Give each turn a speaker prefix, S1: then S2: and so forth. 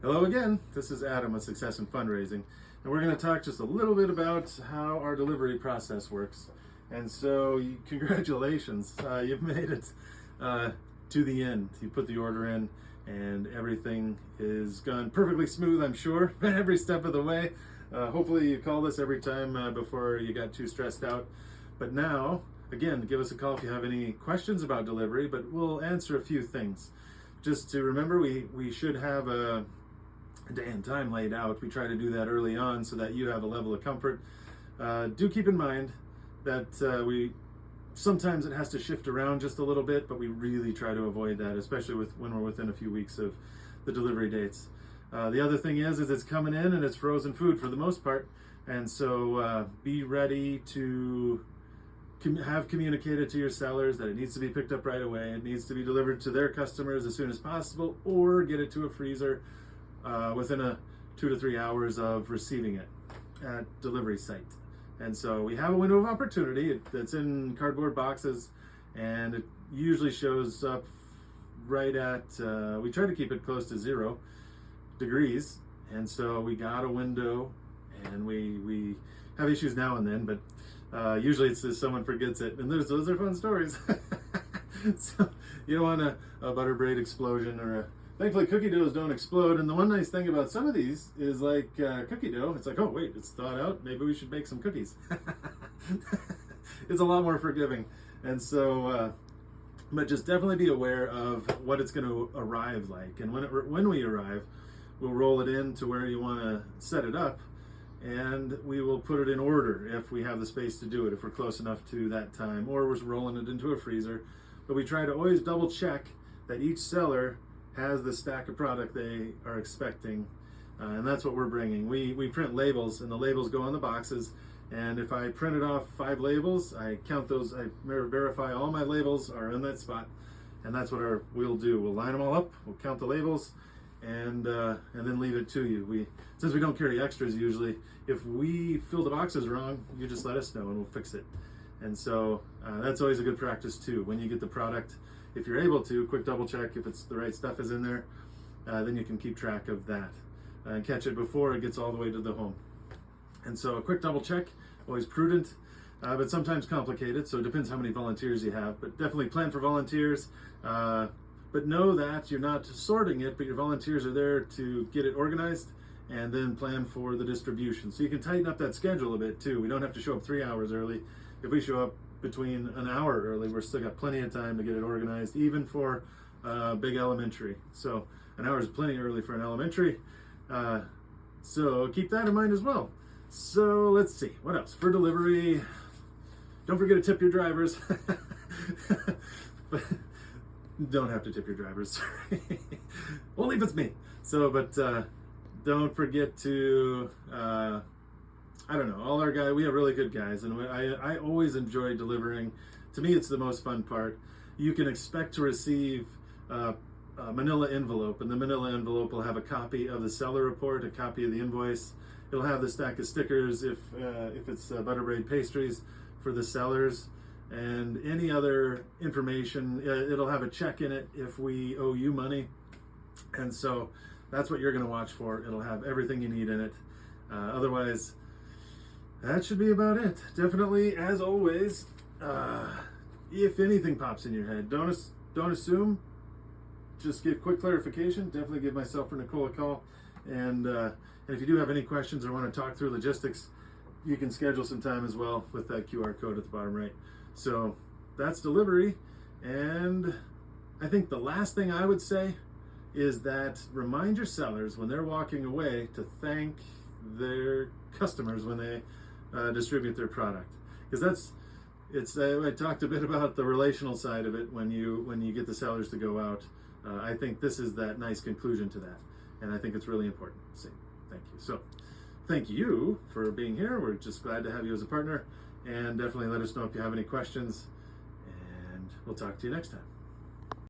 S1: Hello again, this is Adam with Success in Fundraising, and we're going to talk just a little bit about how our delivery process works. And so, congratulations, you've made it to the end. You put the order in, and everything is gone perfectly smooth, I'm sure, every step of the way. Hopefully you call us every time before you got too stressed out. But now, again, give us a call if you have any questions about delivery, but we'll answer a few things. Just to remember, we should have a day and time laid out. We try to do that early on so that you have a level of comfort. Do keep in mind that we sometimes it has to shift around just a little bit, but we really try to avoid that, especially when we're within a few weeks of the delivery dates. The other thing is it's coming in and it's frozen food for the most part, and so be ready to have communicated to your sellers that it needs to be picked up right away. It needs to be delivered to their customers as soon as possible, or get it to a freezer within 2 to 3 hours of receiving it at delivery site. And so we have a window of opportunity that's in cardboard boxes, and it usually shows up right at, we try to keep it close to 0 degrees. And so we got a window, and we have issues now and then, but usually it's just someone forgets it, and those are fun stories. So you don't want a butter braid explosion thankfully cookie doughs don't explode. And the one nice thing about some of these is like cookie dough, it's like, oh wait, it's thawed out, maybe we should bake some cookies. It's a lot more forgiving. And so but just definitely be aware of what it's going to arrive like, and when we arrive, we'll roll it in to where you want to set it up, and we will put it in order if we have the space to do it, if we're close enough to that time, or we're rolling it into a freezer. But we try to always double check that each seller has the stack of product they are expecting, and that's what we're bringing. We print labels, and the labels go on the boxes, and if I printed off 5 labels, I count those, I verify all my labels are in that spot, and that's what we'll do. We'll line them all up, we'll count the labels, and then leave it to you. Since we don't carry extras usually, if we fill the boxes wrong, you just let us know and we'll fix it. And so that's always a good practice too. When you get the product, if you're able to, quick double check if it's the right stuff is in there, then you can keep track of that and catch it before it gets all the way to the home. And so a quick double check, always prudent, but sometimes complicated, so it depends how many volunteers you have, but definitely plan for volunteers. But know that you're not sorting it, but your volunteers are there to get it organized and then plan for the distribution. So you can tighten up that schedule a bit too. We don't have to show up 3 hours early. If we show up between an hour early, we're still got plenty of time to get it organized, even for big elementary. So an hour is plenty early for an elementary. So keep that in mind as well. So let's see, what else? For delivery, don't forget to tip your drivers. Don't have to tip your drivers, sorry. Only if it's me. So, but don't forget to, I don't know, all our guys, we have really good guys, and I always enjoy delivering. To me, it's the most fun part. You can expect to receive a manila envelope, and the manila envelope will have a copy of the seller report, a copy of the invoice. It'll have the stack of stickers if it's butter braid pastries for the sellers, and any other information. It'll have a check in it if we owe you money. And so that's what you're going to watch for. It'll have everything you need in it. Otherwise, that should be about it. Definitely, as always, if anything pops in your head, don't assume. Just get quick clarification. Definitely give myself or Nicole a call. And if you do have any questions or want to talk through logistics, you can schedule some time as well with that QR code at the bottom right. So that's delivery. And I think the last thing I would say is that remind your sellers when they're walking away to thank their customers when they distribute their product, because I talked a bit about the relational side of it when you get the sellers to go out. I think this is that nice conclusion to that, and I think it's really important. So thank you. So thank you for being here. We're just glad to have you as a partner, and definitely let us know if you have any questions, and we'll talk to you next time.